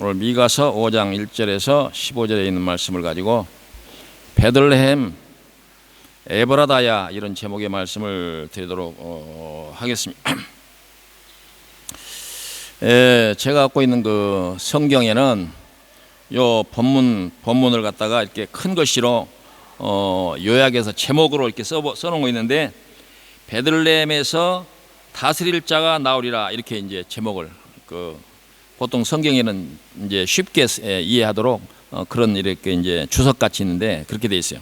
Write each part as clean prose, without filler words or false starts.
오늘 미가서 5장 1절에서 15절에 있는 말씀을 가지고 베들레헴 에브라다야 이런 제목의 말씀을 드리도록 하겠습니다. 제가 갖고 있는 그 성경에는 요 본문을 갖다가 이렇게 큰 글씨로 요약해서 제목으로 이렇게 써놓은 거 있는데, 베들레헴에서 다스릴 자가 나오리라, 이렇게 이제 제목을 보통 성경에는 이제 쉽게 이해하도록 그런 이렇게 이제 주석같이 있는데 그렇게 돼 있어요.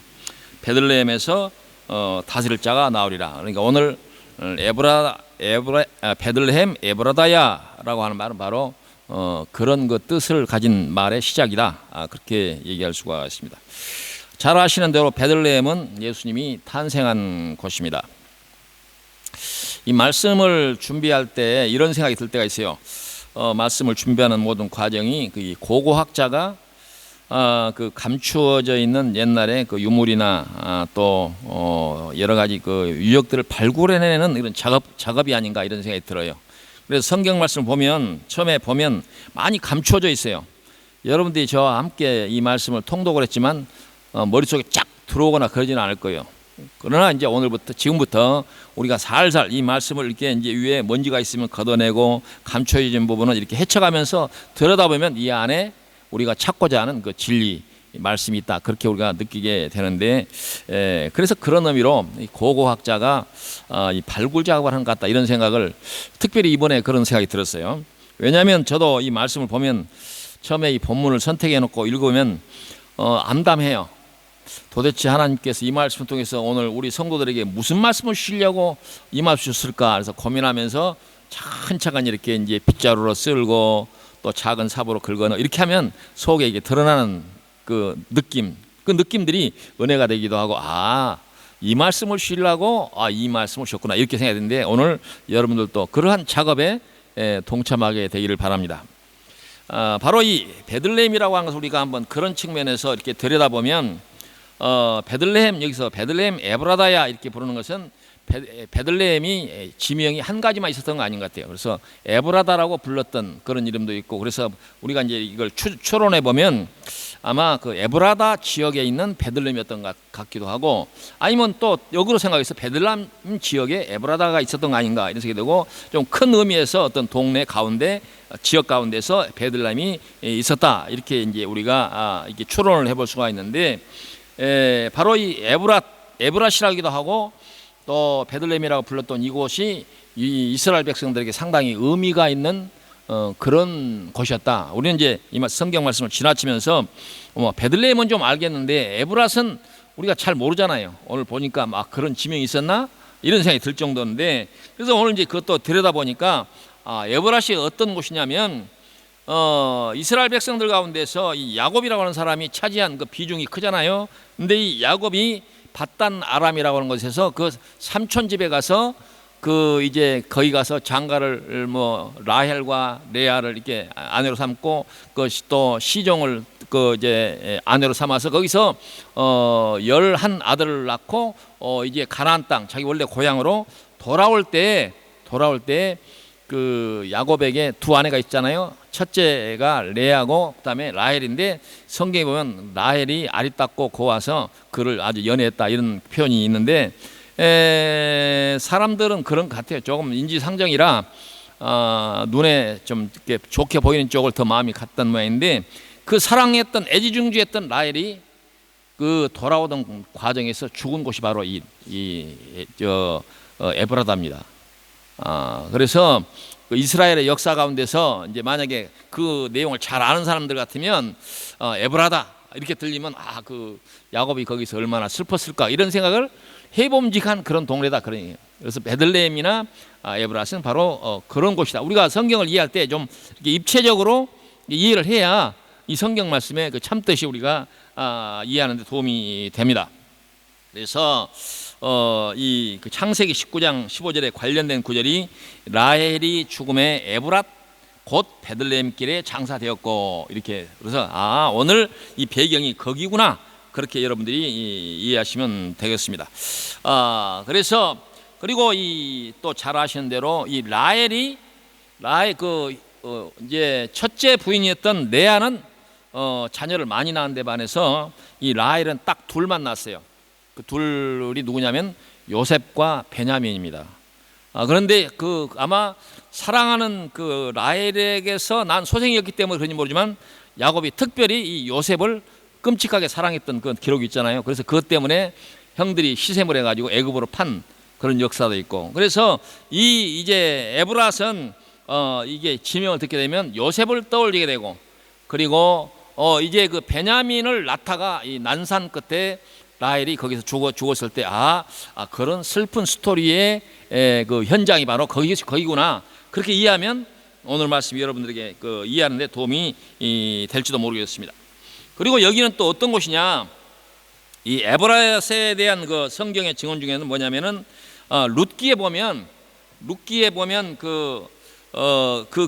베들레헴에서 다스릴 자가 나오리라. 그러니까 오늘 베들레헴 에브라다야라고 하는 말은 바로 그런 그 뜻을 가진 말의 시작이다. 그렇게 얘기할 수가 있습니다. 잘 아시는 대로 베들레헴은 예수님이 탄생한 곳입니다. 이 말씀을 준비할 때 이런 생각이 들 때가 있어요. 말씀을 준비하는 모든 과정이 그 고고학자가 그 감추어져 있는 옛날에 그 유물이나 또 여러 가지 그 유적들을 발굴해내는 이런 작업이 아닌가, 이런 생각이 들어요. 그래서 성경 말씀을 보면 처음에 보면 많이 감추어져 있어요. 여러분들이 저와 함께 이 말씀을 통독을 했지만 머릿속에 쫙 들어오거나 그러지는 않을 거예요. 그러나 이제 지금부터 우리가 살살 이 말씀을 이렇게 이제 위에 먼지가 있으면 걷어내고 감춰진 부분은 이렇게 헤쳐가면서 들여다보면 이 안에 우리가 찾고자 하는 그 진리 말씀이 있다, 그렇게 우리가 느끼게 되는데, 그래서 그런 의미로 고고학자가 이 발굴 작업을 하는 것 같다, 이런 생각을 특별히 이번에 그런 생각이 들었어요. 왜냐하면 저도 이 말씀을 보면 처음에 이 본문을 선택해 놓고 읽으면 암담해요. 도대체 하나님께서 이 말씀을 통해서 오늘 우리 성도들에게 무슨 말씀을 주시려고 이 말씀을 주실까, 그래서 고민하면서 차근차근 이렇게 이제 빗자루로 쓸고 또 작은 삽으로 긁어넣어 이렇게 하면 속에 이게 드러나는 그 느낌들이 은혜가 되기도 하고, 이 말씀을 주시려고 이 말씀을 주셨구나, 이렇게 생각이 드는데, 오늘 여러분들도 그러한 작업에 동참하게 되기를 바랍니다. 바로 이 베들레헴이라고 하는 것을 우리가 한번 그런 측면에서 이렇게 들여다보면, 여기서 베들레헴 에브라다야 이렇게 부르는 것은 베들레헴이 지명이 한 가지만 있었던 거 아닌 것 같아요. 그래서 에브라다라고 불렀던 그런 이름도 있고, 그래서 우리가 이제 이걸 추론해 보면 아마 그 에브라다 지역에 있는 베들레헴이었던 것 같기도 하고, 아니면 또 역으로 생각해서 베들레헴 지역에 에브라다가 있었던 거 아닌가, 이런 생각이 되고, 좀 큰 의미에서 어떤 동네 가운데 지역 가운데서 베들레헴이 있었다, 이렇게 이제 우리가 이렇게 추론을 해볼 수가 있는데, 바로 이 에브라시라기도 하고 또 베들레헴이라고 불렀던 이곳이 이 이스라엘 백성들에게 상당히 의미가 있는 그런 곳이었다. 우리는 이제 이 성경 말씀을 지나치면서 베들레헴은 좀 알겠는데 에브랏은 우리가 잘 모르잖아요. 오늘 보니까 막 그런 지명이 있었나, 이런 생각이 들 정도인데, 그래서 오늘 이제 그것도 들여다보니까 에브랏이 어떤 곳이냐면 이스라엘 백성들 가운데서 이 야곱이라고 하는 사람이 차지한 그 비중이 크잖아요. 근데 이 야곱이 밧단 아람이라고 하는 곳에서 그 삼촌 집에 가서 그 이제 거기 가서 장가를 라헬과 레아를 이렇게 아내로 삼고, 그것이 또 시종을 그 이제 아내로 삼아서 거기서 11 아들을 낳고 이제 가나안 땅, 자기 원래 고향으로 돌아올 때 그 야곱에게 두 아내가 있잖아요. 첫째가 레아고 그다음에 라헬인데, 성경에 보면 라헬이 아리따고 고와서 그를 아주 연애했다, 이런 표현이 있는데, 사람들은 그런 것 같아요. 조금 인지상정이라 눈에 좀 이렇게 좋게 보이는 쪽을 더 마음이 갔던 모양인데, 그 사랑했던 애지중지했던 라헬이 그 돌아오던 과정에서 죽은 곳이 바로 에브라다입니다. 그래서 그 이스라엘의 역사 가운데서 이제 만약에 그 내용을 잘 아는 사람들 같으면 에브라다 이렇게 들리면 그 야곱이 거기서 얼마나 슬펐을까, 이런 생각을 해봄직한 그런 동네다, 그러니. 그래서 베들레헴이나 에브랏은 바로 그런 곳이다. 우리가 성경을 이해할 때 좀 이렇게 입체적으로 이해를 해야 이 성경 말씀의 그 참뜻이 우리가 이해하는 데 도움이 됩니다. 그래서 이 그 창세기 19장 15절에 관련된 구절이 라헬이 죽음에 에브랏 곧 베들레헴 길에 장사되었고, 이렇게. 그래서 오늘 이 배경이 거기구나, 그렇게 여러분들이 이해하시면 되겠습니다. 그래서 그리고 또 잘 아시는 대로 이 라헬 그 이제 첫째 부인이었던 레아는 자녀를 많이 낳은 데 반해서 이 라헬은 딱 둘만 낳았어요. 그 둘이 누구냐면 요셉과 베냐민입니다. 그런데 아마 사랑하는 그 라헬에게서 난 소생이었기 때문에 그런지 모르지만 야곱이 특별히 이 요셉을 끔찍하게 사랑했던 그 기록이 있잖아요. 그래서 그것 때문에 형들이 시샘을 해가지고 애굽으로 판 그런 역사도 있고. 그래서 이제 에브랏은 이게 지명을 듣게 되면 요셉을 떠올리게 되고, 그리고 이제 그 베냐민을 낳다가 이 난산 끝에 라헬이 거기서 죽었을 때 그런 슬픈 스토리의 그 현장이 바로 거기구나. 그렇게 이해하면 오늘 말씀 여러분들에게 이해하는 데 도움이 될지도 모르겠습니다. 그리고 여기는 또 어떤 곳이냐? 이 에브랏에 대한 그 성경의 증언 중에는 뭐냐면은 룻기에 보면 그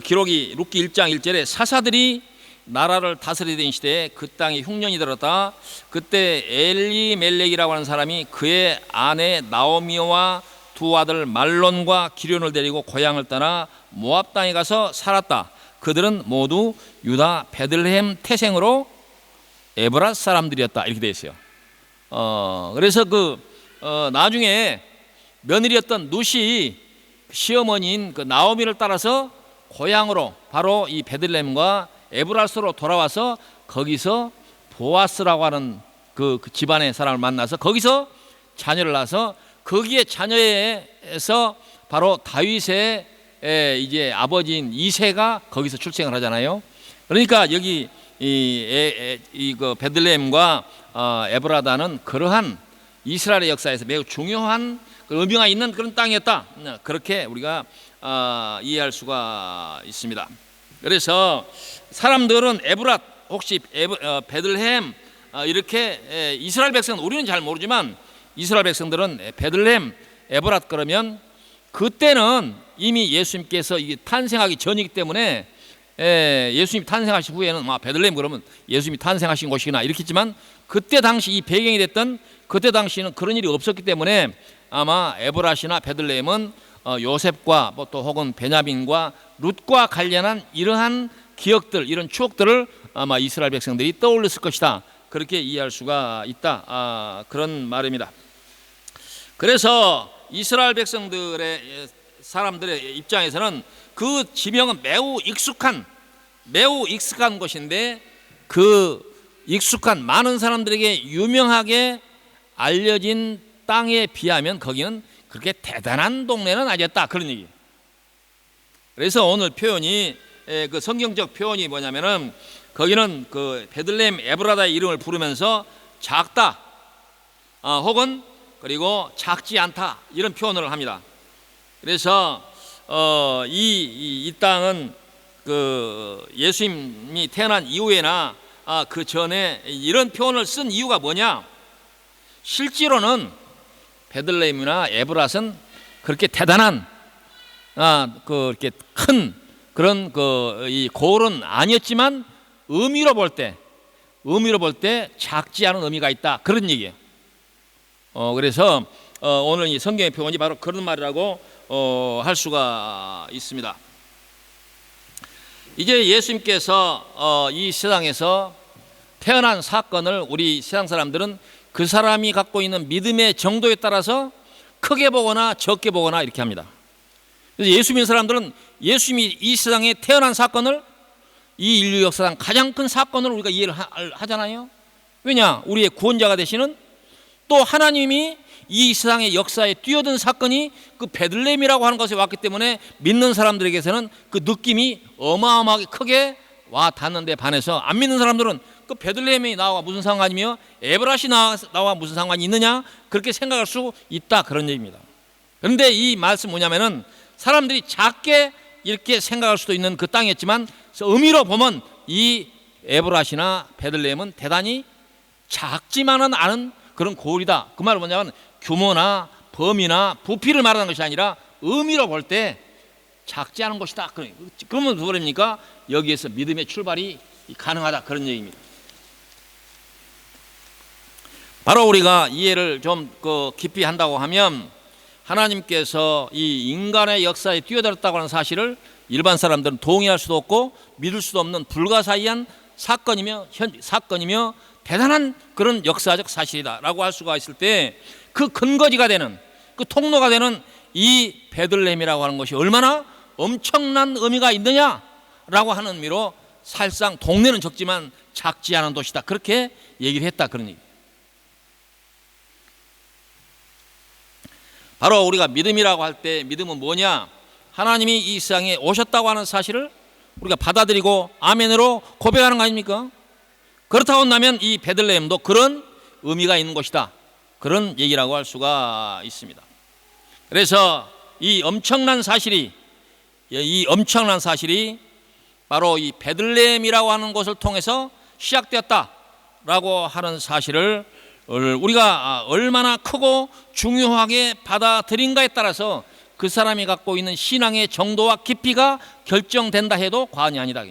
기록이 룻기 1장 1절에 사사들이 나라를 다스리던 시대에 그 땅에 흉년이 들었다. 그때 엘리멜렉이라고 하는 사람이 그의 아내 나오미와 두 아들 말론과 기련을 데리고 고향을 떠나 모압 땅에 가서 살았다. 그들은 모두 유다 베들레헴 태생으로 에브랏 사람들이었다. 이렇게 되어 있어요. 그래서 나중에 며느리였던 룻이 시어머니인 그 나오미를 따라서 고향으로 바로 이 베들레헴과 에브랏으로 돌아와서 거기서 보아스라고 하는 그 집안의 사람을 만나서 거기서 자녀를 낳아서 거기에 자녀에서 바로 다윗의 이제 아버지인 이새가 거기서 출생을 하잖아요. 그러니까 여기 그 베들레헴과 에브라다는 그러한 이스라엘의 역사에서 매우 중요한 의미가 있는 그런 땅이었다. 그렇게 우리가 이해할 수가 있습니다. 그래서 사람들은 에브랏 혹시 베들레헴 이렇게 이스라엘 백성 우리는 잘 모르지만 이스라엘 백성들은 베들레헴 에브랏 그러면 그때는 이미 예수님께서 이게 탄생하기 전이기 때문에 예수님이 탄생하신 후에는 베들레헴 그러면 예수님이 탄생하신 곳이구나 이렇게 했지만 그때 당시 이 배경이 됐던 그때 당시는 그런 일이 없었기 때문에 아마 에브랏이나 베들레헴은 요셉과 또 혹은 베냐민과 룻과 관련한 이러한 기억들 이런 추억들을 아마 이스라엘 백성들이 떠올렸을 것이다. 그렇게 이해할 수가 있다. 그런 말입니다. 그래서 이스라엘 백성들의 사람들의 입장에서는 그 지명은 매우 익숙한 것인데 그 익숙한 많은 사람들에게 유명하게 알려진 땅에 비하면 거기는 그렇게 대단한 동네는 아니었다. 그런 얘기. 그래서 오늘 표현이 그 성경적 표현이 뭐냐면은 거기는 그 베들레헴 에브라다의 이름을 부르면서 작다 혹은 그리고 작지 않다 이런 표현을 합니다. 그래서 이 땅은 그 예수님이 태어난 이후에나 그 전에 이런 표현을 쓴 이유가 뭐냐? 실제로는 베들레헴이나 에브랏은 그렇게 대단한 그렇게 큰 그런 이 고을은 아니었지만 의미로 볼 때 작지 않은 의미가 있다 그런 얘기예요. 그래서 오늘 이 성경의 표현이 바로 그런 말이라고 할 수가 있습니다. 이제 예수님께서 이 세상에서 태어난 사건을 우리 세상 사람들은 그 사람이 갖고 있는 믿음의 정도에 따라서 크게 보거나 적게 보거나 이렇게 합니다. 그래서 예수 믿는 사람들은 예수님이 이 세상에 태어난 사건을 이 인류 역사상 가장 큰 사건으로 우리가 이해를 하잖아요. 왜냐? 우리의 구원자가 되시는 또 하나님이 이 세상의 역사에 뛰어든 사건이 그 베들레헴이라고 하는 것에 왔기 때문에 믿는 사람들에게서는 그 느낌이 어마어마하게 크게 와 닿는데 반해서 안 믿는 사람들은 그 베들레헴이 나와 무슨 상관이며 에브랏이 나와 무슨 상관이 있느냐 그렇게 생각할 수 있다 그런 얘기입니다. 그런데 이 말씀 뭐냐면은 사람들이 작게 이렇게 생각할 수도 있는 그 땅이었지만 의미로 보면 이 에브랏이나 베들레헴은 대단히 작지만은 않은 그런 고을이다. 그 말은 뭐냐면 규모나 범위나 부피를 말하는 것이 아니라 의미로 볼 때 작지 않은 것이다. 그러면 뭐랍니까? 여기에서 믿음의 출발이 가능하다 그런 얘기입니다. 바로 우리가 이해를 좀 깊이 한다고 하면 하나님께서 이 인간의 역사에 뛰어들었다고 하는 사실을 일반 사람들은 동의할 수도 없고 믿을 수도 없는 불가사의한 사건이며 대단한 그런 역사적 사실이다라고 할 수가 있을 때, 그 근거지가 되는, 그 통로가 되는 이 베들레헴이라고 하는 것이 얼마나 엄청난 의미가 있느냐라고 하는 의미로 사실상 동네는 적지만 작지 않은 도시다, 그렇게 얘기를 했다, 그런 얘기. 바로 우리가 믿음이라고 할 때, 믿음은 뭐냐? 하나님이 이 세상에 오셨다고 하는 사실을 우리가 받아들이고 아멘으로 고백하는 거 아닙니까? 그렇다고 한다면 이 베들레헴도 그런 의미가 있는 것이다, 그런 얘기라고 할 수가 있습니다. 그래서 이 엄청난 사실이 바로 이 베들레헴이라고 하는 것을 통해서 시작되었다라고 하는 사실을 우리가 얼마나 크고 중요하게 받아들인가에 따라서 그 사람이 갖고 있는 신앙의 정도와 깊이가 결정된다 해도 과언이 아니다.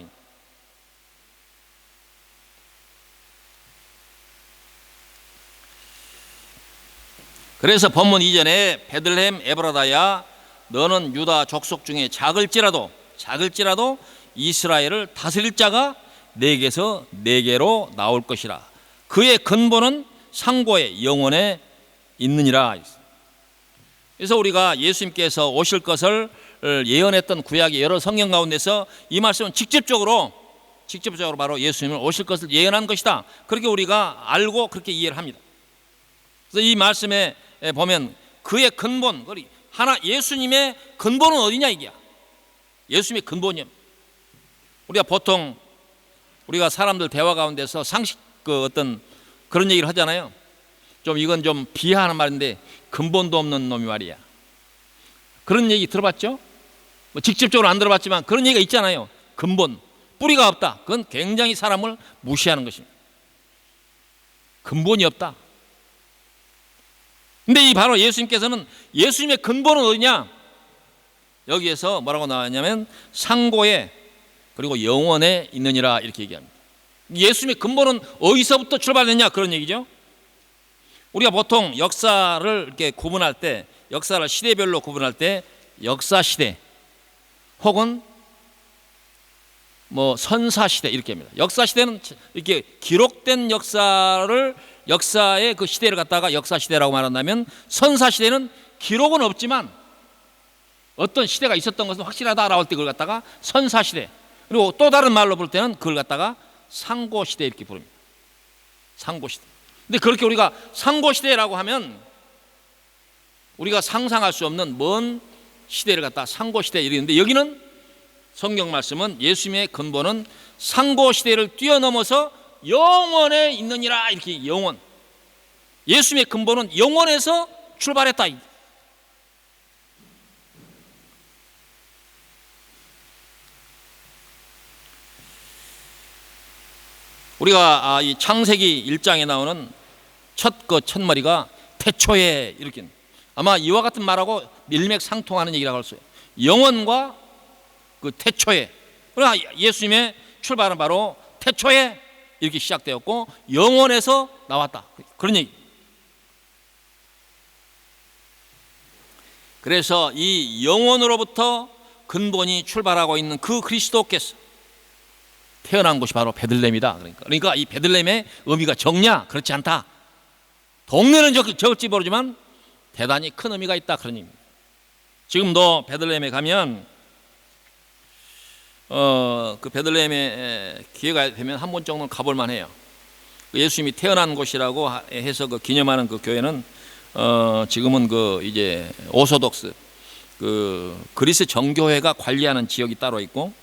그래서 본문 이전에 베들레헴 에브라다야, 너는 유다 족속 중에 작을지라도 이스라엘을 다스릴 자가 내게서 내게로 나올 것이라. 그의 근본은 상고의 영원에 있느니라. 그래서 우리가 예수님께서 오실 것을 예언했던 구약의 여러 성경 가운데서 이 말씀은 직접적으로 바로 예수님을 오실 것을 예언한 것이다, 그렇게 우리가 알고 그렇게 이해를 합니다. 그래서 이 말씀에 보면 그의 근본, 예수님의 근본은 어디냐, 이게야. 예수님의 근본이요. 우리가 사람들 대화 가운데서 상식 어떤 그런 얘기를 하잖아요. 이건 좀 비하하는 말인데, 근본도 없는 놈이 말이야. 그런 얘기 들어봤죠? 직접적으로 안 들어봤지만 그런 얘기가 있잖아요. 근본, 뿌리가 없다. 그건 굉장히 사람을 무시하는 것입니다. 근본이 없다. 근데 이 바로 예수님께서는 예수님의 근본은 어디냐? 여기에서 뭐라고 나왔냐면 상고에 그리고 영원에 있느니라, 이렇게 얘기합니다. 예수님의 근본은 어디서부터 출발했냐, 그런 얘기죠. 우리가 보통 역사를 이렇게 구분할 때, 역사를 시대별로 구분할 때 역사 시대 혹은 선사 시대 이렇게 합니다. 역사 시대는 이렇게 기록된 역사의 그 시대를 갖다가 역사 시대라고 말한다면, 선사 시대는 기록은 없지만 어떤 시대가 있었던 것은 확실하다라고 할 때 그걸 갖다가 선사 시대, 그리고 또 다른 말로 볼 때는 그걸 갖다가 상고 시대 이렇게 부릅니다. 상고 시대. 근데 그렇게 우리가 상고 시대라고 하면 우리가 상상할 수 없는 먼 시대를 갖다 상고 시대 이러는데, 여기는 성경 말씀은 예수님의 근본은 상고 시대를 뛰어넘어서 영원에 있느니라, 이렇게 영원. 예수님의 근본은 영원에서 출발했다. 우리가 이 창세기 1장에 나오는 첫 머리가 태초에, 이렇게 아마 이와 같은 말하고 일맥상통하는 얘기라고 할 수 있어요. 영원과 그 태초에. 그러나 예수님의 출발은 바로 태초에 이렇게 시작되었고 영원에서 나왔다, 그런 얘기. 그래서 이 영원으로부터 근본이 출발하고 있는 그 그리스도께서 태어난 곳이 바로 베들레헴이다. 그러니까 이 베들레헴의 의미가 적냐? 그렇지 않다. 동네는 적을지 모르지만 대단히 큰 의미가 있다, 그런 의미입니다. 지금도 베들레헴에 가면 그 베들레헴에 기회가 되면 한 번 정도는 가볼 만해요. 예수님이 태어난 곳이라고 해서 그 기념하는 그 교회는 지금은 그 이제 오소독스 그 그리스 정교회가 관리하는 지역이 따로 있고,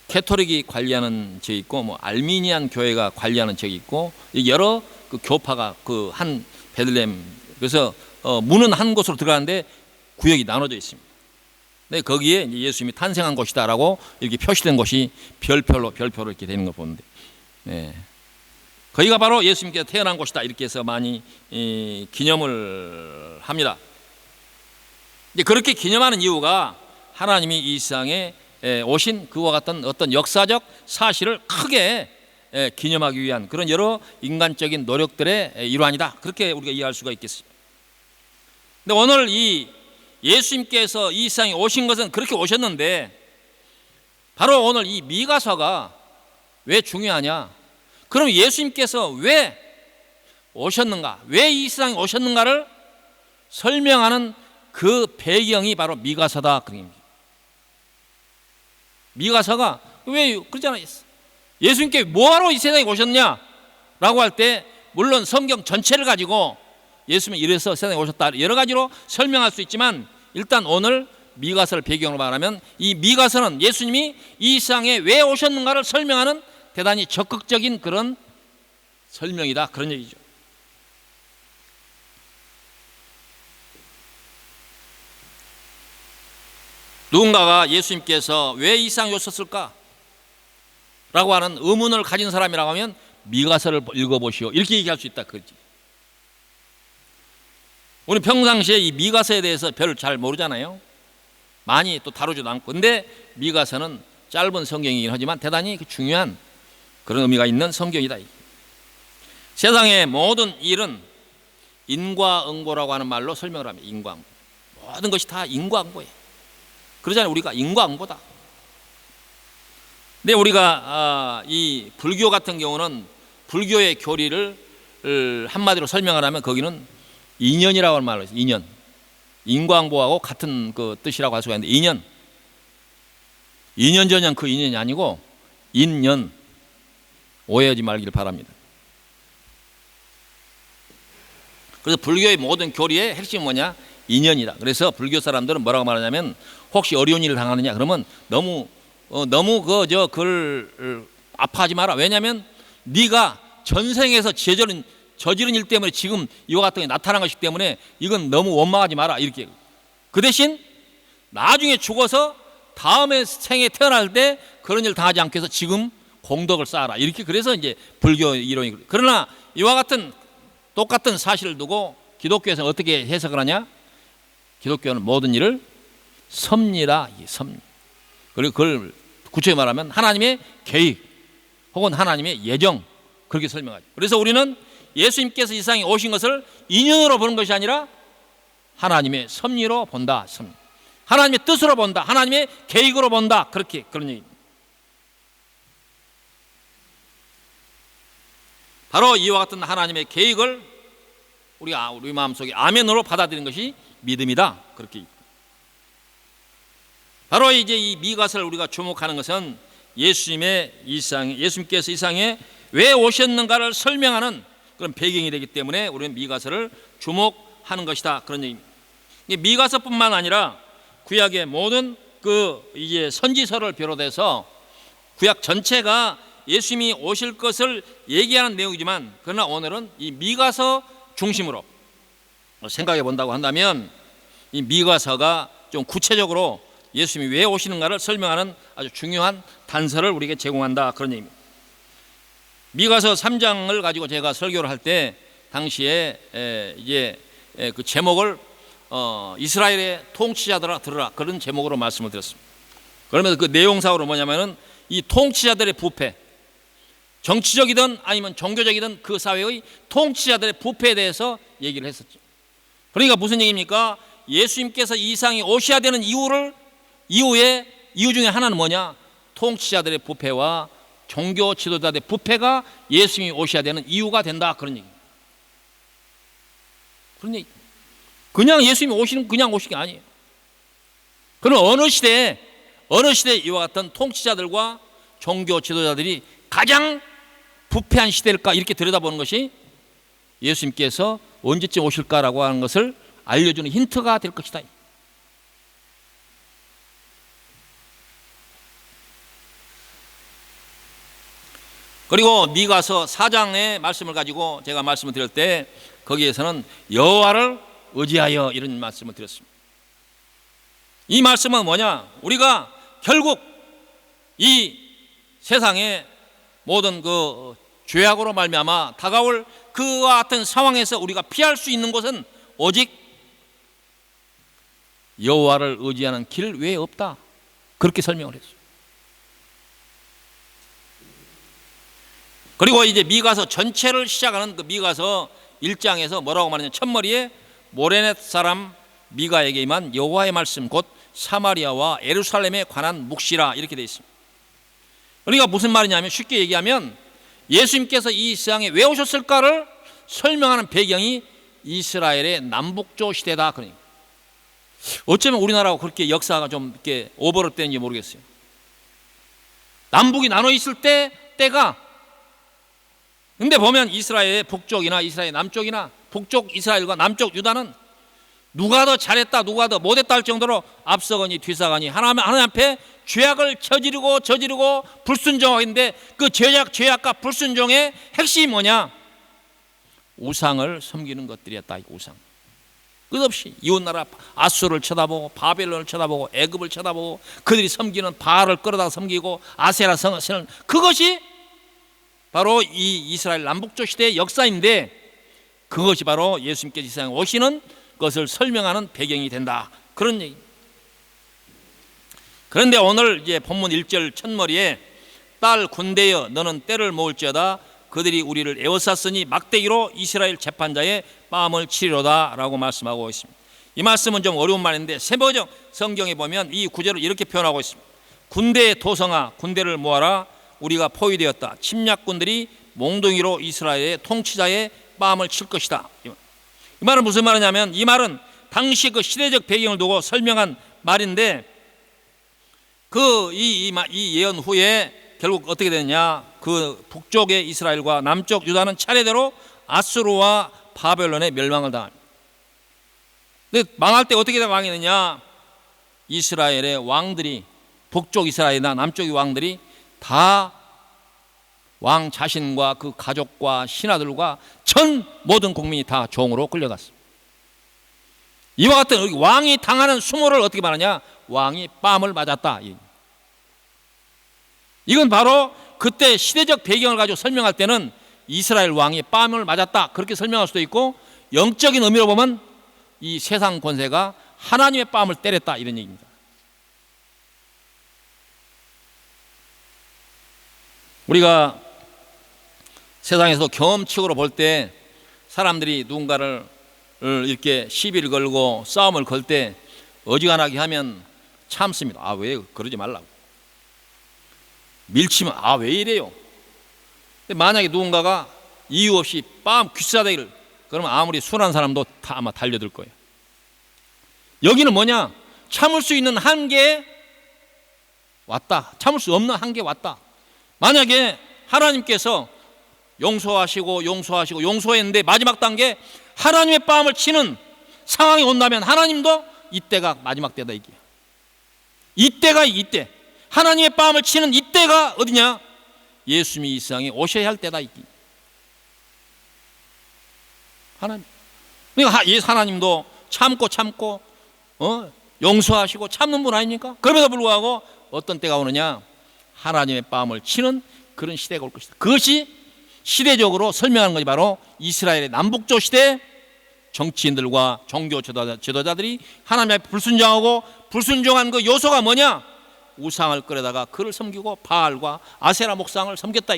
캐토릭이 관리하는 지역이 있고, 알미니안 교회가 관리하는 지역이 있고, 여러 그 교파가 그 한 베들레헴, 그래서 문은 한 곳으로 들어가는데 구역이 나눠져 있습니다. 근데 거기에 이제 예수님이 탄생한 곳이다라고 이렇게 표시된 곳이 별표로 이렇게 되는 걸 보는데, 거기가 바로 예수님께서 태어난 곳이다, 이렇게 해서 많이 기념을 합니다. 이제 그렇게 기념하는 이유가 하나님이 이 세상에 오신 그와 같은 어떤 역사적 사실을 크게 기념하기 위한 그런 여러 인간적인 노력들의 일환이다, 그렇게 우리가 이해할 수가 있겠습니다. 근데 오늘 이 예수님께서 이 세상에 오신 것은 그렇게 오셨는데 바로 오늘 이 미가서가 왜 중요하냐? 그럼 예수님께서 왜 오셨는가? 왜 이 세상에 오셨는가를 설명하는 그 배경이 바로 미가서다. 그런 미가서가 왜 그러잖아요. 예수님께 뭐하러 이 세상에 오셨냐? 라고 할 때 물론 성경 전체를 가지고 예수님이 이래서 세상에 오셨다 여러 가지로 설명할 수 있지만 일단 오늘 미가서를 배경으로 말하면 이 미가서는 예수님이 이 세상에 왜 오셨는가를 설명하는 대단히 적극적인 그런 설명이다. 그런 얘기죠. 누군가가 예수님께서 왜 이 세상에 오셨을까? 라고 하는 의문을 가진 사람이라고 하면 미가서를 읽어보시오. 이렇게 얘기할 수 있다. 그렇지. 우리 평상시에 이 미가서에 대해서 별 잘 모르잖아요. 많이 또 다루지도 않고. 근데 미가서는 짧은 성경이긴 하지만 대단히 중요한 그런 의미가 있는 성경이다. 세상의 모든 일은 인과응보라고 하는 말로 설명을 합니다. 인과응보. 모든 것이 다 인과응보예요. 그러잖아요. 우리가 인과응보다. 근데 우리가 이 불교 같은 경우는 불교의 교리를 한마디로 설명을 하면 거기는 인연이라고 하는 말로 있어요. 인연. 인과응보하고 같은 그 뜻이라고 할 수가 있는데 인연. 인연전연 그 인연이 아니고 인연. 오해하지 말기를 바랍니다. 그래서 불교의 모든 교리의 핵심은 뭐냐? 인연이다. 그래서 불교 사람들은 뭐라고 말하냐면 혹시 어려운 일을 당하느냐 그러면 너무 그걸 아파하지 마라. 왜냐하면 네가 전생에서 저지른 일 때문에 지금 이와 같은 게 나타난 것이기 때문에 이건 너무 원망하지 마라. 이렇게. 그 대신 나중에 죽어서 다음에 생에 태어날 때 그런 일 당하지 않기 위해서 지금 공덕을 쌓아라. 이렇게. 그래서 이제 불교 이론이. 그러나 이와 같은 똑같은 사실을 두고 기독교에서는 어떻게 해석을 하냐? 기독교는 모든 일을 섭리다. 섭리. 그리고 그걸 구체적으로 말하면 하나님의 계획 혹은 하나님의 예정, 그렇게 설명하죠. 그래서 우리는 예수님께서 이 세상에 오신 것을 인연으로 보는 것이 아니라 하나님의 섭리로 본다. 섭리. 하나님의 뜻으로 본다. 하나님의 계획으로 본다. 그렇게 그런 얘기입니다. 바로 이와 같은 하나님의 계획을 우리가 우리 마음속에 아멘으로 받아들이는 것이 믿음이다. 그렇게. 바로 이제 이 미가서를 우리가 주목하는 것은 예수님께서 이 세상에 왜 오셨는가를 설명하는 그런 배경이 되기 때문에 우리는 미가서를 주목하는 것이다. 그런 얘기입니다. 미가서뿐만 아니라 구약의 모든 그 이제 선지서를 비롯해서 구약 전체가 예수님이 오실 것을 얘기하는 내용이지만 그러나 오늘은 이 미가서 중심으로 생각해 본다고 한다면 이 미가서가 좀 구체적으로 예수님이 왜 오시는가를 설명하는 아주 중요한 단서를 우리에게 제공한다. 그런 얘기입니다. 미가서 3장을 가지고 제가 설교를 할 때 당시에 이제 그 제목을 이스라엘의 통치자들아 들으라, 그런 제목으로 말씀을 드렸습니다. 그러면서 그 내용상으로 뭐냐면은 이 통치자들의 부패, 정치적이든 아니면 종교적이든 그 사회의 통치자들의 부패에 대해서 얘기를 했었죠. 그러니까 무슨 얘기입니까? 예수님께서 이 세상에 오셔야 되는 이유 중에 하나는 뭐냐? 통치자들의 부패와 종교 지도자들의 부패가 예수님이 오셔야 되는 이유가 된다. 그런 얘기. 그런 얘기. 그냥 예수님이 그냥 오신 게 아니에요. 그럼 어느 시대에 이와 같은 통치자들과 종교 지도자들이 가장 부패한 시대일까? 이렇게 들여다보는 것이 예수님께서 언제쯤 오실까라고 하는 것을 알려주는 힌트가 될 것이다. 그리고 미가서 4장의 말씀을 가지고 제가 말씀을 드릴 때 거기에서는 여호와를 의지하여 이런 말씀을 드렸습니다. 이 말씀은 뭐냐? 우리가 결국 이 세상의 모든 그 죄악으로 말미암아 다가올 그와 같은 상황에서 우리가 피할 수 있는 것은 오직 여호와를 의지하는 길 외에 없다. 그렇게 설명을 했어요. 그리고 이제 미가서 전체를 시작하는 그 미가서 1장에서 뭐라고 말하냐면 첫머리에 모레넷 사람 미가에게 임한 여호와의 말씀 곧 사마리아와 예루살렘에 관한 묵시라 이렇게 되어 있습니다. 그러니까 무슨 말이냐면 쉽게 얘기하면 예수님께서 이 세상에 왜 오셨을까를 설명하는 배경이 이스라엘의 남북조 시대다. 그러니까 어쩌면 우리나라하고 그렇게 역사가 좀 이렇게 오버랩 되는지 모르겠어요. 남북이 나눠 있을 때가 근데 보면 이스라엘의 북쪽이나 이스라엘 남쪽이나 북쪽 이스라엘과 남쪽 유다는 누가 더 잘했다 누가 더 못했다 할 정도로 앞서거니 뒤서거니 하나님 앞에 죄악을 저지르고 불순종하는데 그 죄악과 불순종의 핵심이 뭐냐? 우상을 섬기는 것들이었다. 우상. 끝없이 이웃나라 아수르를 쳐다보고 바벨론을 쳐다보고 애굽을 쳐다보고 그들이 섬기는 바알을 끌어다가 섬기고 아세라 성을 그것이 바로 이 이스라엘 남북조 시대의 역사인데 그것이 바로 예수님께서 이 세상에 오시는 것을 설명하는 배경이 된다. 그런 얘기. 그런데 오늘 이제 본문 1절 첫머리에 딸 군대여 너는 때를 모을지어다 그들이 우리를 에워쌌으니 막대기로 이스라엘 재판자의 뺨을 치리로다 라고 말씀하고 있습니다. 이 말씀은 좀 어려운 말인데 세번역 성경에 보면 이 구절을 이렇게 표현하고 있습니다. 군대의 도성아 군대를 모아라 우리가 포위되었다. 침략군들이 몽둥이로 이스라엘의 통치자의 뺨을 칠 것이다. 이 말은 무슨 말이냐면 이 말은 당시 그 시대적 배경을 두고 설명한 말인데 이 예언 후에 결국 어떻게 되느냐? 그 북쪽의 이스라엘과 남쪽 유다는 차례대로 아수르와 바벨론의 멸망을 당합니다. 근데 망할 때 어떻게 망했느냐? 이스라엘의 왕들이 북쪽 이스라엘이나 남쪽의 왕들이 다 왕 자신과 그 가족과 신하들과 전 모든 국민이 다 종으로 끌려갔습니다. 이와 같은 왕이 당하는 수모를 어떻게 말하냐? 왕이 뺨을 맞았다. 이건 바로 그때 시대적 배경을 가지고 설명할 때는 이스라엘 왕이 뺨을 맞았다 그렇게 설명할 수도 있고 영적인 의미로 보면 이 세상 권세가 하나님의 뺨을 때렸다 이런 얘기입니다. 우리가 세상에서 경험칙으로 볼 때 사람들이 누군가를 이렇게 시비를 걸고 싸움을 걸 때 어지간하게 하면 참습니다. 아, 왜 그러지 말라고. 밀치면 아, 왜 이래요. 근데 만약에 누군가가 이유 없이 뺨 귀싸대기를 그러면 아무리 순한 사람도 다 아마 달려들 거예요. 여기는 뭐냐? 참을 수 있는 한계에 왔다. 참을 수 없는 한계에 왔다. 만약에 하나님께서 용서했는데 마지막 단계 하나님의 뺨을 치는 상황이 온다면 하나님도 이때가 마지막 때다 이게. 이때가 이때. 하나님의 뺨을 치는 이때가 어디냐? 예수님이 이 세상에 오셔야 할 때다 이게. 하나님. 그러니까 하나님도 참고 용서하시고 참는 분 아닙니까? 그럼에도 불구하고 어떤 때가 오느냐? 하나님의 뺨을 치는 그런 시대가 올 것이다. 그것이 시대적으로 설명하는 것이 바로 이스라엘의 남북조 시대 정치인들과 종교 지도자들이 하나님 앞에 불순종하고 불순종한 그 요소가 뭐냐? 우상을 끌어다가 그를 섬기고 바알과 아세라 목상을 섬겼다.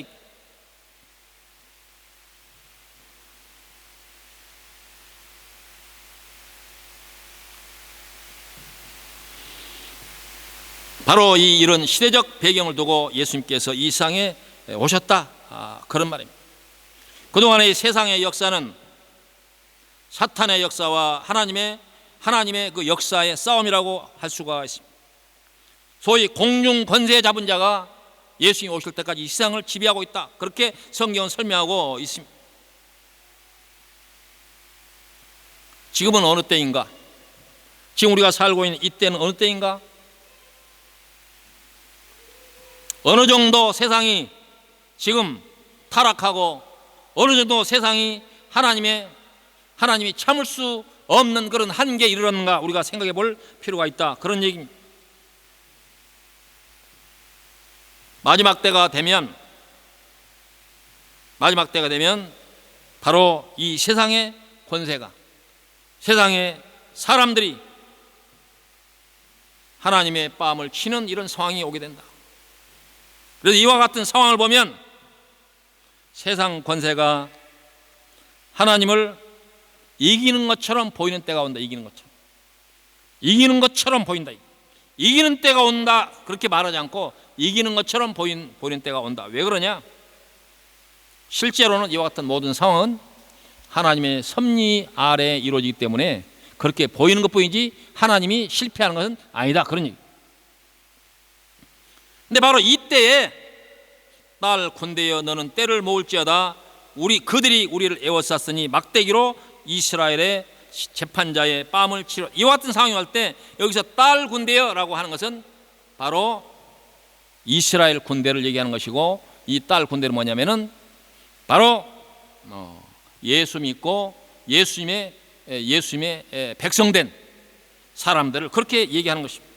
바로 이런 시대적 배경을 두고 예수님께서 이 세상에 오셨다. 그런 말입니다. 그동안의 세상의 역사는 사탄의 역사와 하나님의 그 역사의 싸움이라고 할 수가 있습니다. 소위 공중 권세 잡은 자가 예수님이 오실 때까지 이 세상을 지배하고 있다. 그렇게 성경은 설명하고 있습니다. 지금은 어느 때인가? 지금 우리가 살고 있는 이때는 어느 때인가? 어느 정도 세상이 지금 타락하고 어느 정도 세상이 하나님이 참을 수 없는 그런 한계에 이르렀는가 우리가 생각해 볼 필요가 있다. 그런 얘기입니다. 마지막 때가 되면 바로 이 세상의 권세가 세상의 사람들이 하나님의 뺨을 치는 이런 상황이 오게 된다. 그래서 이와 같은 상황을 보면 세상 권세가 하나님을 이기는 것처럼 보이는 때가 온다. 이기는 것처럼. 이기는 것처럼 보인다. 이기는 때가 온다 그렇게 말하지 않고 이기는 것처럼 보이는 때가 온다. 왜 그러냐? 실제로는 이와 같은 모든 상황은 하나님의 섭리 아래에 이루어지기 때문에 그렇게 보이는 것뿐이지 하나님이 실패하는 것은 아니다, 그런 얘기. 근데 바로 이때에 딸 군대여 너는 때를 모을지어다 그들이 우리를 에워쌌으니 막대기로 이스라엘의 재판자의 뺨을 치러. 이와 같은 상황이 올 때 여기서 딸 군대여라고 하는 것은 바로 이스라엘 군대를 얘기하는 것이고, 이 딸 군대는 뭐냐면은 바로 예수 믿고 예수님의 백성된 사람들을 그렇게 얘기하는 것입니다.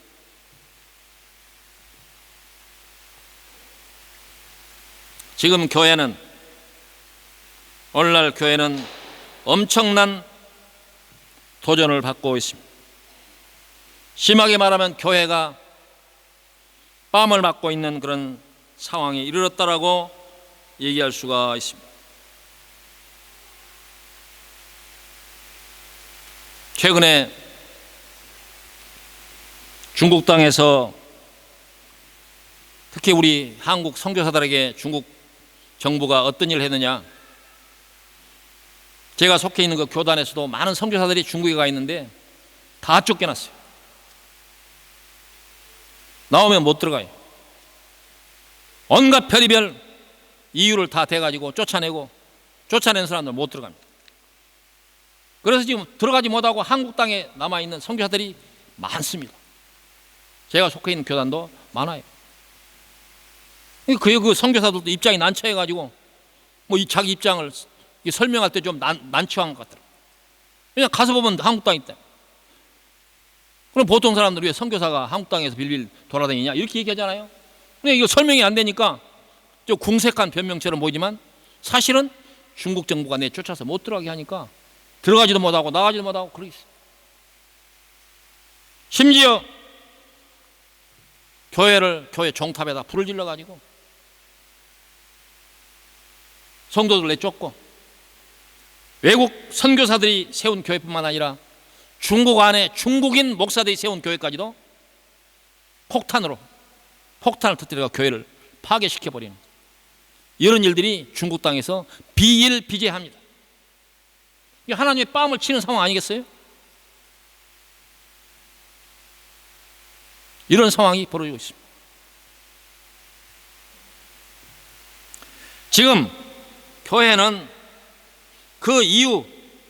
지금 오늘날 교회는 엄청난 도전을 받고 있습니다. 심하게 말하면 교회가 뺨을 맞고 있는 그런 상황에 이르렀다라고 얘기할 수가 있습니다. 최근에 중국 땅에서 특히 우리 한국 선교사들에게 중국 정부가 어떤 일을 했느냐, 제가 속해 있는 그 교단에서도 많은 선교사들이 중국에 가 있는데 다 쫓겨났어요. 나오면 못 들어가요. 온갖 별의별 이유를 다 대가지고 쫓아낸 사람들 못 들어갑니다. 그래서 지금 들어가지 못하고 한국 땅에 남아있는 선교사들이 많습니다. 제가 속해 있는 교단도 많아요. 그 선교사들도 입장이 난처해가지고 이 자기 입장을 설명할 때 좀 난처한 것 같더라고요. 그냥 가서 보면 한국 땅 있다. 그럼 보통 사람들이 왜 선교사가 한국 땅에서 빌빌 돌아다니냐 이렇게 얘기하잖아요. 근데 이거 설명이 안 되니까 좀 궁색한 변명처럼 보이지만 사실은 중국 정부가 쫓아서 못 들어가게 하니까 들어가지도 못하고 나가지도 못하고 그러고 있어요. 심지어 교회 종탑에다 불을 질러가지고 성도들 내쫓고, 외국 선교사들이 세운 교회뿐만 아니라 중국 안에 중국인 목사들이 세운 교회까지도 폭탄을 터뜨려서 교회를 파괴시켜버리는 이런 일들이 중국 땅에서 비일비재합니다. 이게 하나님의 뺨을 치는 상황 아니겠어요? 이런 상황이 벌어지고 있습니다. 지금 교회는 그 이유,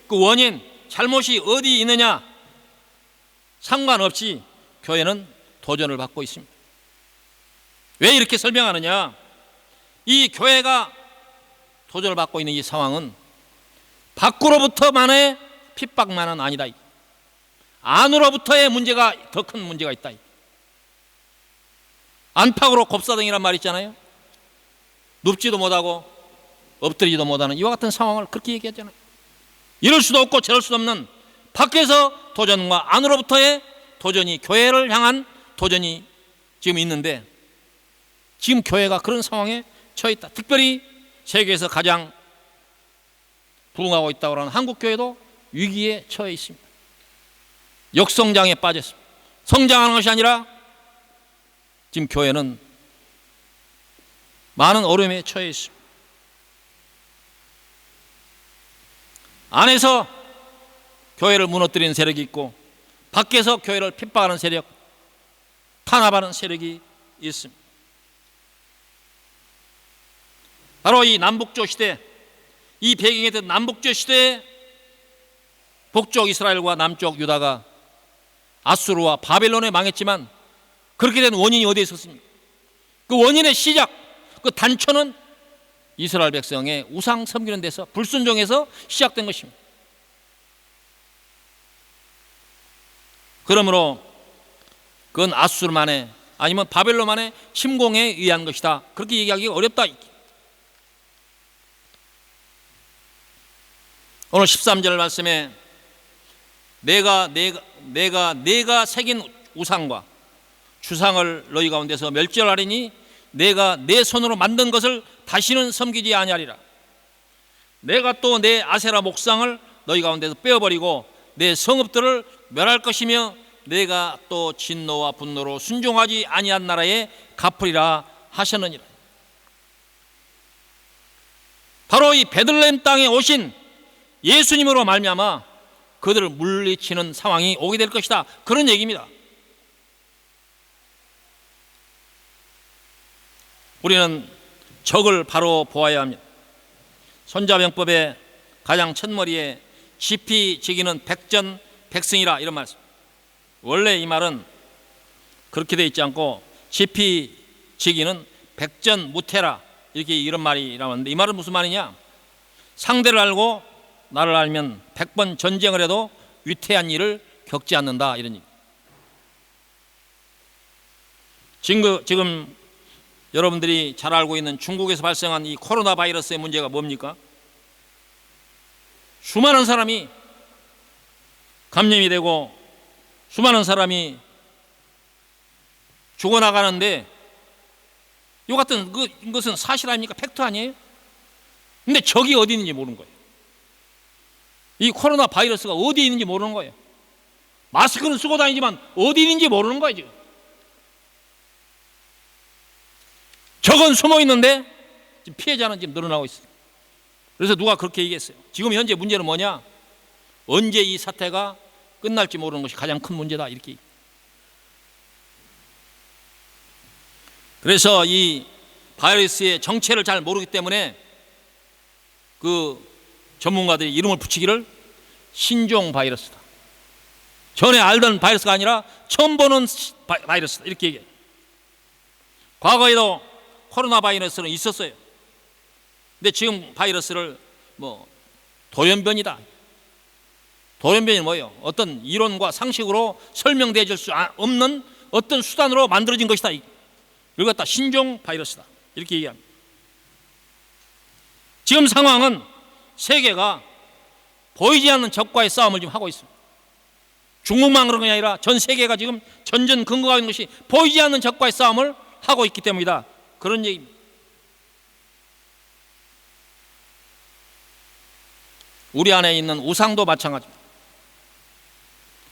그 원인, 잘못이 어디 있느냐 상관없이 교회는 도전을 받고 있습니다. 왜 이렇게 설명하느냐? 이 교회가 도전을 받고 있는 이 상황은 밖으로부터만의 핍박만은 아니다. 안으로부터의 문제가 더 큰 문제가 있다. 안팎으로 곱사등이란 말 있잖아요. 눕지도 못하고 엎드리지도 못하는 이와 같은 상황을 그렇게 얘기하잖아요. 이럴 수도 없고 저럴 수도 없는 밖에서 도전과 안으로부터의 도전이, 교회를 향한 도전이 지금 있는데, 지금 교회가 그런 상황에 처해 있다. 특별히 세계에서 가장 부흥하고 있다고 하는 한국 교회도 위기에 처해 있습니다. 역성장에 빠졌습니다. 성장하는 것이 아니라 지금 교회는 많은 어려움에 처해 있습니다. 안에서 교회를 무너뜨리는 세력이 있고 밖에서 교회를 핍박하는 세력, 탄압하는 세력이 있습니다. 바로 이 남북조 시대, 이 배경에 든 남북조 시대에 북쪽 이스라엘과 남쪽 유다가 아수르와 바벨론에 망했지만 그렇게 된 원인이 어디에 있었습니까? 그 원인의 시작, 그 단초는 이스라엘 백성의 우상 섬기는 데서, 불순종에서 시작된 것입니다. 그러므로 그건 아수르만의 아니면 바벨론만의 침공에 의한 것이다, 그렇게 얘기하기가 어렵다. 오늘 13절 말씀에 내가 새긴 우상과 주상을 너희 가운데서 멸절하리니 내가 내 손으로 만든 것을 다시는 섬기지 아니하리라. 내가 또 내 아세라 목상을 너희 가운데서 빼어버리고 내 성읍들을 멸할 것이며 내가 또 진노와 분노로 순종하지 아니한 나라에 갚으리라 하셨느니라. 바로 이 베들레헴 땅에 오신 예수님으로 말미암아 그들을 물리치는 상황이 오게 될 것이다, 그런 얘기입니다. 우리는 적을 바로 보아야 합니다. 손자병법의 가장 첫머리에 지피지기는 백전백승이라 이런 말씀. 원래 이 말은 그렇게 되어 있지 않고 지피지기는 백전무태라 이렇게 이런 말이라고 하는데, 이 말은 무슨 말이냐? 상대를 알고 나를 알면 100번 전쟁을 해도 위태한 일을 겪지 않는다, 이런 얘기. 지금 여러분들이 잘 알고 있는 중국에서 발생한 이 코로나 바이러스의 문제가 뭡니까? 수많은 사람이 감염이 되고 수많은 사람이 죽어나가는데, 이 같은 것은 사실 아닙니까? 팩트 아니에요? 근데 적이 어디 있는지 모르는 거예요. 이 코로나 바이러스가 어디 있는지 모르는 거예요. 마스크는 쓰고 다니지만 어디 있는지 모르는 거예요. 지금 적은 숨어 있는데 지금 피해자는 지금 늘어나고 있어요. 그래서 누가 그렇게 얘기했어요. 지금 현재 문제는 뭐냐? 언제 이 사태가 끝날지 모르는 것이 가장 큰 문제다, 이렇게. 그래서 이 바이러스의 정체를 잘 모르기 때문에 그 전문가들이 이름을 붙이기를 신종 바이러스다, 전에 알던 바이러스가 아니라 처음 보는 바이러스다, 이렇게 얘기해요. 과거에도 코로나 바이러스는 있었어요. 근데 지금 바이러스를 돌연변이다. 돌연변이 뭐예요? 어떤 이론과 상식으로 설명되어질 수 없는 어떤 수단으로 만들어진 것이다. 이걸 갖다 신종 바이러스다, 이렇게 얘기합니다. 지금 상황은 세계가 보이지 않는 적과의 싸움을 지금 하고 있습니다. 중국만 그런 게 아니라 전 세계가 지금 전전긍긍하고 있는 것이 보이지 않는 적과의 싸움을 하고 있기 때문이다, 그런 얘기입니다. 우리 안에 있는 우상도 마찬가지입니다.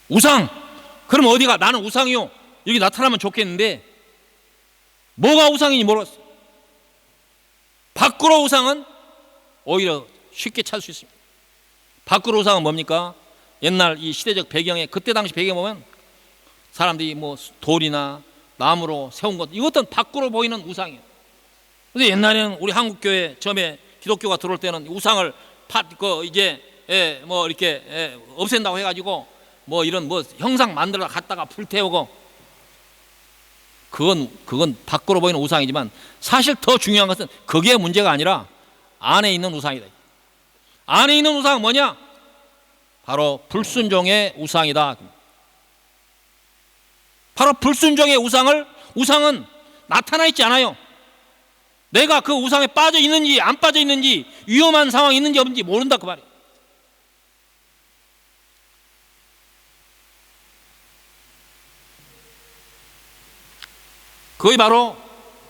우상, 그럼 어디가? 나는 우상이요, 여기 나타나면 좋겠는데 뭐가 우상인지 모르겠어. 밖으로 우상은 오히려 쉽게 찾을 수 있습니다. 밖으로 우상은 뭡니까? 옛날 이 시대적 배경에, 그때 당시 배경에 보면 사람들이 돌이나 나무로 세운 것, 이것도 밖으로 보이는 우상이에요. 근데 옛날에는 우리 한국교회 처음에 기독교가 들어올 때는 우상을 이렇게 없앤다고 해가지고 이런 형상 만들어 갖다가 불태우고, 그건 밖으로 보이는 우상이지만 사실 더 중요한 것은 그게 문제가 아니라 안에 있는 우상이다. 안에 있는 우상은 뭐냐? 바로 불순종의 우상이다. 바로 불순종의 우상은 나타나 있지 않아요. 내가 그 우상에 빠져 있는지 안 빠져 있는지, 위험한 상황이 있는지 없는지 모른다, 그 말이에요. 그게 바로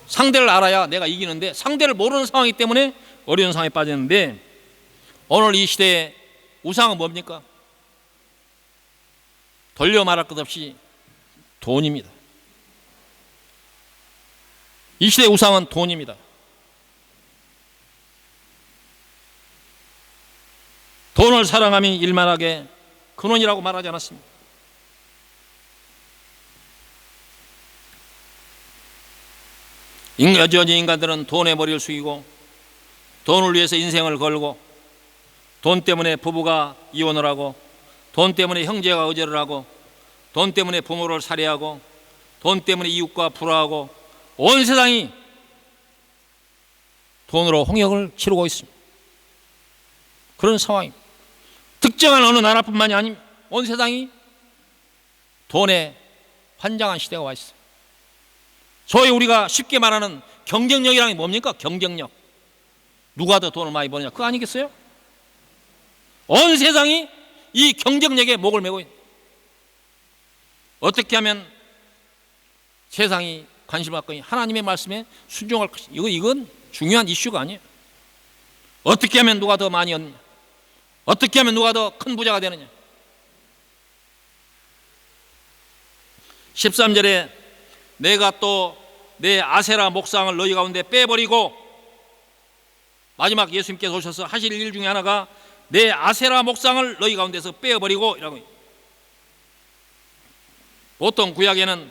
상대를 알아야 내가 이기는데, 상대를 모르는 상황이기 때문에 어려운 상황에 빠졌는데, 오늘 이 시대의 우상은 뭡니까? 돌려 말할 것 없이 돈입니다. 이 시대의 우상은 돈입니다. 돈을 사랑함이 일만하게 근원이라고 말하지 않았습니다. 여전히 인간들은 돈에 머리를 숙이고 돈을 위해서 인생을 걸고, 돈 때문에 부부가 이혼을 하고, 돈 때문에 형제가 의절을 하고, 돈 때문에 부모를 살해하고, 돈 때문에 이웃과 불화하고, 온 세상이 돈으로 홍역을 치르고 있습니다. 그런 상황입니다. 특정한 어느 나라뿐만이 아닙니다. 온 세상이 돈에 환장한 시대가 와 있어요. 소위 우리가 쉽게 말하는 경쟁력이라는 게 뭡니까? 경쟁력. 누가 더 돈을 많이 버느냐, 그거 아니겠어요? 온 세상이 이 경쟁력에 목을 메고 있는, 어떻게 하면 세상이 관심을 갖고 하나님의 말씀에 순종할 것이, 이건 중요한 이슈가 아니에요. 어떻게 하면 누가 더 많이 얻느냐, 어떻게 하면 누가 더 큰 부자가 되느냐. 13절에 내가 또 내 아세라 목상을 너희 가운데 빼버리고, 마지막 예수님께서 오셔서 하실 일 중에 하나가 내 아세라 목상을 너희 가운데서 빼버리고 이라고. 보통 구약에는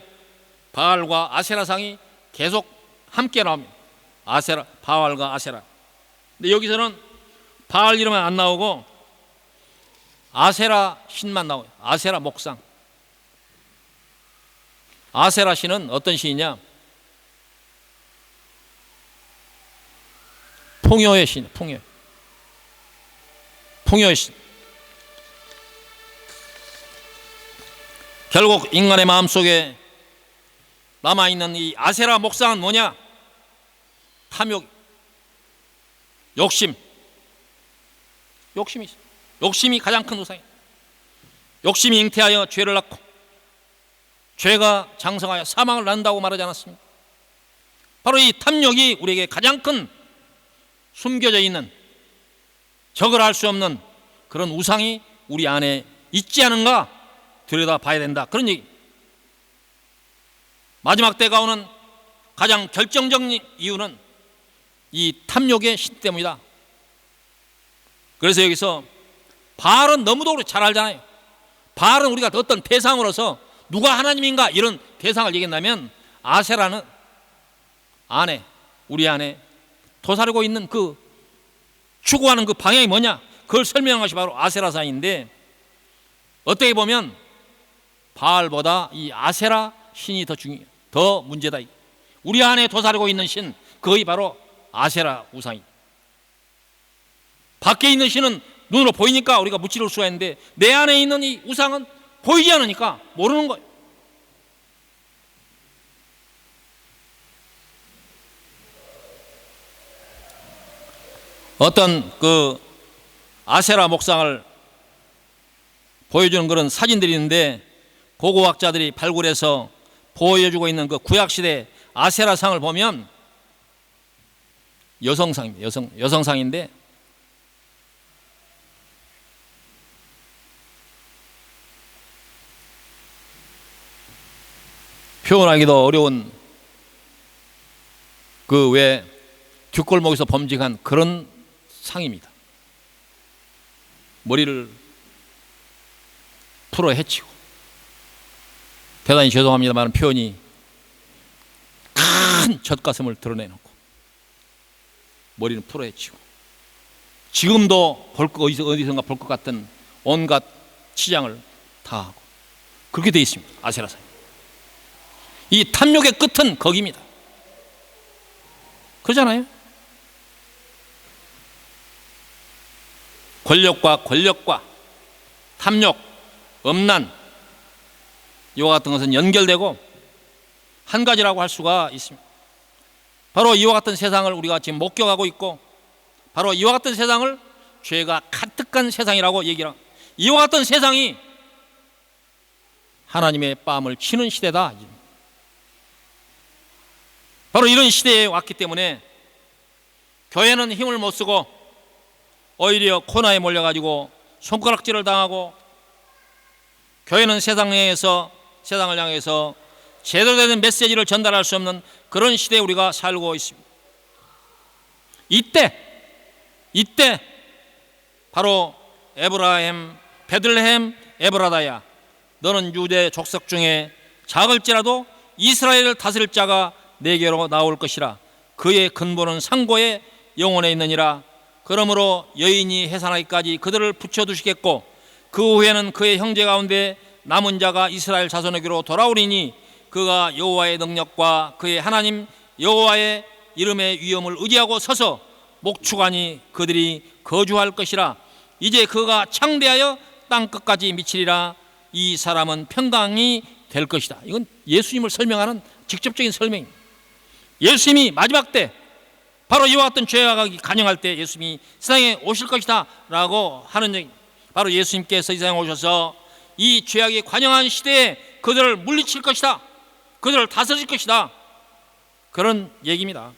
바알과 아세라상이 계속 함께 나옵니다. 아세라, 바알과 아세라. 근데 여기서는 바알 이름은 안 나오고 아세라 신만 나와요. 아세라 목상. 아세라 신은 어떤 신이냐? 풍요의 신, 풍요의 신. 결국 인간의 마음속에 남아있는 이 아세라 목상은 뭐냐? 탐욕, 욕심이 있어. 욕심이 가장 큰 우상이에요. 욕심이 잉태하여 죄를 낳고 죄가 장성하여 사망을 낳는다고 말하지 않았습니까? 바로 이 탐욕이 우리에게 가장 큰 숨겨져 있는, 적을 알 수 없는 그런 우상이 우리 안에 있지 않은가 들여다봐야 된다, 그런 얘기. 마지막 때가 오는 가장 결정적인 이유는 이 탐욕의 신 때문이다. 그래서 여기서 바알은 너무도 잘 알잖아요. 바알은 우리가 어떤 대상으로서 누가 하나님인가 이런 대상을 얘기한다면, 아세라는 안에, 우리 안에 도사리고 있는 그 추구하는 그 방향이 뭐냐, 그걸 설명한 것이 바로 아세라상인데, 어떻게 보면 바알보다 이 아세라 신이 더 문제다. 우리 안에 도사리고 있는 신, 그것이 바로 아세라 우상이다. 밖에 있는 신은 눈으로 보이니까 우리가 무찌를 수가 있는데, 내 안에 있는 이 우상은 보이지 않으니까 모르는 거예요. 어떤 그 아세라 목상을 보여주는 그런 사진들이 있는데, 고고학자들이 발굴해서 보여주고 있는 그 구약시대 아세라상을 보면 여성상입니다. 여성상인데, 표현하기도 어려운 그 왜 뒷골목에서 범직한 그런 상입니다. 머리를 풀어 헤치고, 대단히 죄송합니다만 표현이, 큰 젖가슴을 드러내놓고 머리는 풀어 헤치고, 지금도 어디선가 볼 것 같은 온갖 치장을 다 하고, 그렇게 되어 있습니다. 아세라상. 이 탐욕의 끝은 거기입니다. 그러잖아요. 권력과 탐욕, 음란, 이와 같은 것은 연결되고 한 가지라고 할 수가 있습니다. 바로 이와 같은 세상을 우리가 지금 목격하고 있고, 바로 이와 같은 세상을 죄가 가득한 세상이라고 얘기를 합니다. 이와 같은 세상이 하나님의 뺨을 치는 시대다. 바로 이런 시대에 왔기 때문에 교회는 힘을 못 쓰고 오히려 코너에 몰려가지고 손가락질을 당하고, 교회는 세상을 향해서 제대로 된 메시지를 전달할 수 없는 그런 시대에 우리가 살고 있습니다. 이때 바로 베들레헴 에브라다야, 너는 유대 족속 중에 작을지라도 이스라엘을 다스릴 자가 내게로 나올 것이라. 그의 근본은 상고의 영혼에 있느니라. 그러므로 여인이 해산하기까지 그들을 붙여두시겠고, 그 후에는 그의 형제 가운데 남은 자가 이스라엘 자손에게로 돌아오리니, 그가 여호와의 능력과 그의 하나님 여호와의 이름의 위엄을 의지하고 서서 목축하니 그들이 거주할 것이라. 이제 그가 창대하여 땅끝까지 미치리라. 이 사람은 평강이 될 것이다. 이건 예수님을 설명하는 직접적인 설명입니다. 예수님이 마지막 때, 바로 이와 같은 죄악이 간영할 때 예수님이 세상에 오실 것이다 라고 하는 얘기. 바로 예수님께서 이 세상에 오셔서 이 죄악이 관영한 시대에 그들을 물리칠 것이다, 그들을 다스릴 것이다, 그런 얘기입니다.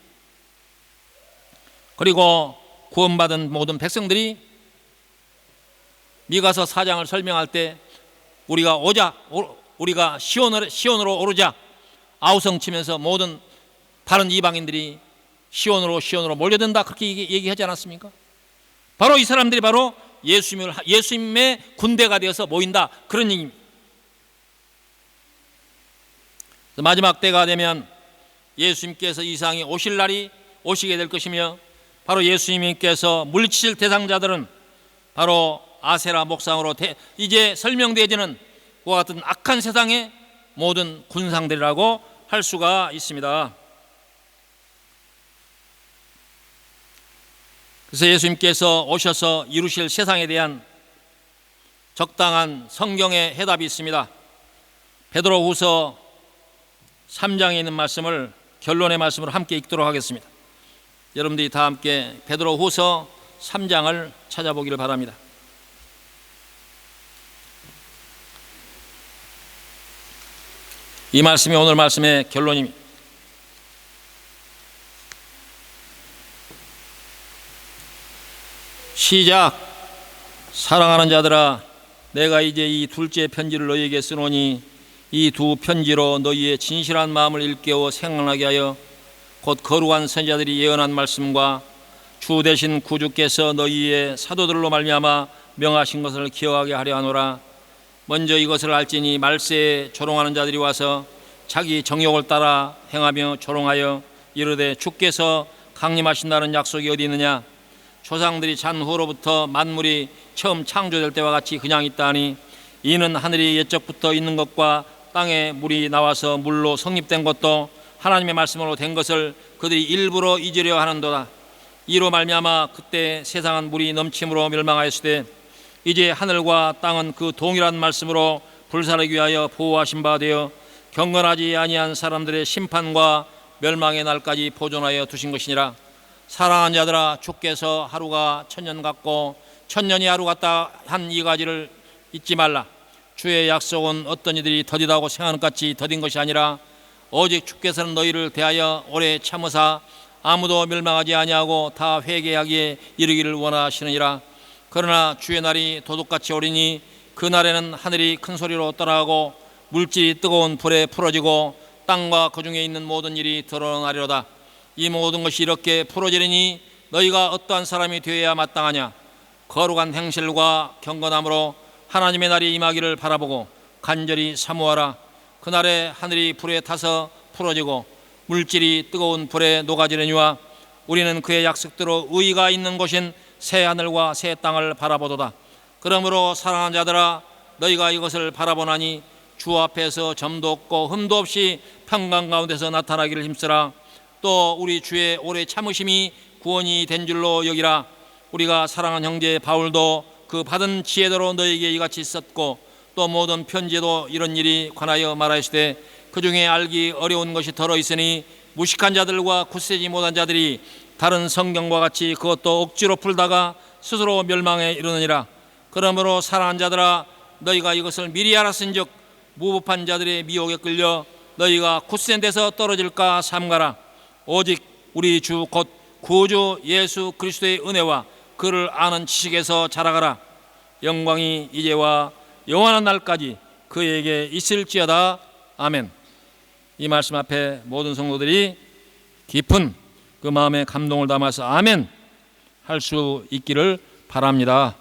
그리고 구원받은 모든 백성들이 미가서 4장을 설명할 때 우리가 우리가 시온으로 오르자 아우성치면서 모든 다른 이방인들이 시온으로 몰려든다, 그렇게 얘기하지 않았습니까? 바로 이 사람들이 바로 예수님의 군대가 되어서 모인다, 그런 얘기입니다. 마지막 때가 되면 예수님께서 이 세상에 오실 날이 오시게 될 것이며, 바로 예수님께서 물리치실 대상자들은 바로 아세라 목상으로 이제 설명되어지는 그와 같은 악한 세상의 모든 군상들이라고 할 수가 있습니다. 그래서 예수님께서 오셔서 이루실 세상에 대한 적당한 성경의 해답이 있습니다. 베드로후서 3장에 있는 말씀을, 결론의 말씀을 함께 읽도록 하겠습니다. 여러분들이 다 함께 베드로후서 3장을 찾아보기를 바랍니다. 이 말씀이 오늘 말씀의 결론입니다. 시작. 사랑하는 자들아, 내가 이제 이 둘째 편지를 너희에게 쓰노니 이 두 편지로 너희의 진실한 마음을 일깨워 생각나게 하여 곧 거룩한 선지자들이 예언한 말씀과 주 되신 구주께서 너희의 사도들로 말미암아 명하신 것을 기억하게 하려 하노라. 먼저 이것을 알지니 말세에 조롱하는 자들이 와서 자기 정욕을 따라 행하며 조롱하여 이르되 주께서 강림하신다는 약속이 어디 있느냐? 조상들이 잔 후로부터 만물이 처음 창조될 때와 같이 그냥 있다니, 이는 하늘이 옛적부터 있는 것과 땅에 물이 나와서 물로 성립된 것도 하나님의 말씀으로 된 것을 그들이 일부러 잊으려 하는도다. 이로 말미암아 그때 세상은 물이 넘침으로 멸망하였으되 이제 하늘과 땅은 그 동일한 말씀으로 불사르기 위하여 보호하신 바 되어 경건하지 아니한 사람들의 심판과 멸망의 날까지 보존하여 두신 것이니라. 사랑하는 자들아, 주께서 하루가 천년 같고 천년이 하루 같다 한 이 가지를 잊지 말라. 주의 약속은 어떤 이들이 더디다고 생각하는 것 같이 더딘 것이 아니라 오직 주께서는 너희를 대하여 오래 참으사 아무도 멸망하지 아니하고 다 회개하기에 이르기를 원하시느니라. 그러나 주의 날이 도둑같이 오리니 그 날에는 하늘이 큰 소리로 떠나가고 물질이 뜨거운 불에 풀어지고 땅과 그 중에 있는 모든 일이 드러나리로다. 이 모든 것이 이렇게 풀어지리니 너희가 어떠한 사람이 되어야 마땅하냐? 거룩한 행실과 경건함으로 하나님의 날이 임하기를 바라보고 간절히 사모하라. 그날에 하늘이 불에 타서 풀어지고 물질이 뜨거운 불에 녹아지려니와 우리는 그의 약속대로 의의가 있는 곳인 새 하늘과 새 땅을 바라보도다. 그러므로 사랑하는 자들아, 너희가 이것을 바라보나니 주 앞에서 점도 없고 흠도 없이 평강 가운데서 나타나기를 힘쓰라. 또 우리 주의 오래 참으심이 구원이 된 줄로 여기라. 우리가 사랑하는 형제 바울도 그 받은 지혜대로 너희에게 이같이 썼고 또 모든 편지에도 이런 일이 관하여 말하시되 그 중에 알기 어려운 것이 덜어 있으니 무식한 자들과 굳세지 못한 자들이 다른 성경과 같이 그것도 억지로 풀다가 스스로 멸망에 이르느니라. 그러므로 사랑하는 자들아, 너희가 이것을 미리 알았은즉 무법한 자들의 미혹에 끌려 너희가 굳센 데서 떨어질까 삼가라. 오직 우리 주 곧 구주 예수 그리스도의 은혜와 그를 아는 지식에서 자라가라. 영광이 이제와 영원한 날까지 그에게 있을지어다. 아멘. 이 말씀 앞에 모든 성도들이 깊은 그 마음의 감동을 담아서 아멘 할 수 있기를 바랍니다.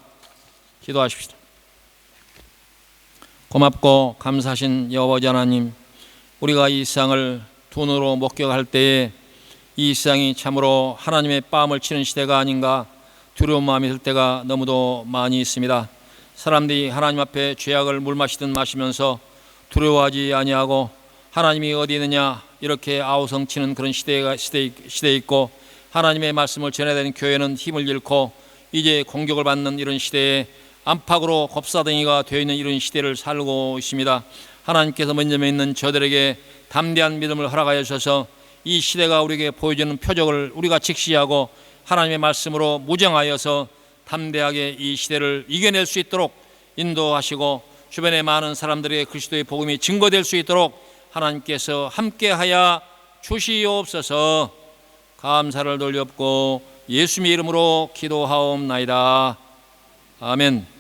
기도하십시다. 고맙고 감사하신 여호와 하나님, 우리가 이 세상을 두 눈으로 목격할 때에 이 세상이 참으로 하나님의 뺨을 치는 시대가 아닌가 두려운 마음이 들 때가 너무도 많이 있습니다. 사람들이 하나님 앞에 죄악을 물마시듯 마시면서 두려워하지 아니하고 하나님이 어디 있느냐 이렇게 아우성치는 그런 시대에 있고, 하나님의 말씀을 전해야 되는 교회는 힘을 잃고 이제 공격을 받는 이런 시대에 안팎으로 곱사덩이가 되어 있는 이런 시대를 살고 있습니다. 하나님께서 먼저 있는 저들에게 담대한 믿음을 허락하여 주셔서 이 시대가 우리에게 보여주는 표적을 우리가 직시하고 하나님의 말씀으로 무정하여서 담대하게 이 시대를 이겨낼 수 있도록 인도하시고 주변의 많은 사람들에게 그리스도의 복음이 증거될 수 있도록 하나님께서 함께하여 주시옵소서. 감사를 돌렸고 예수님의 이름으로 기도하옵나이다. 아멘.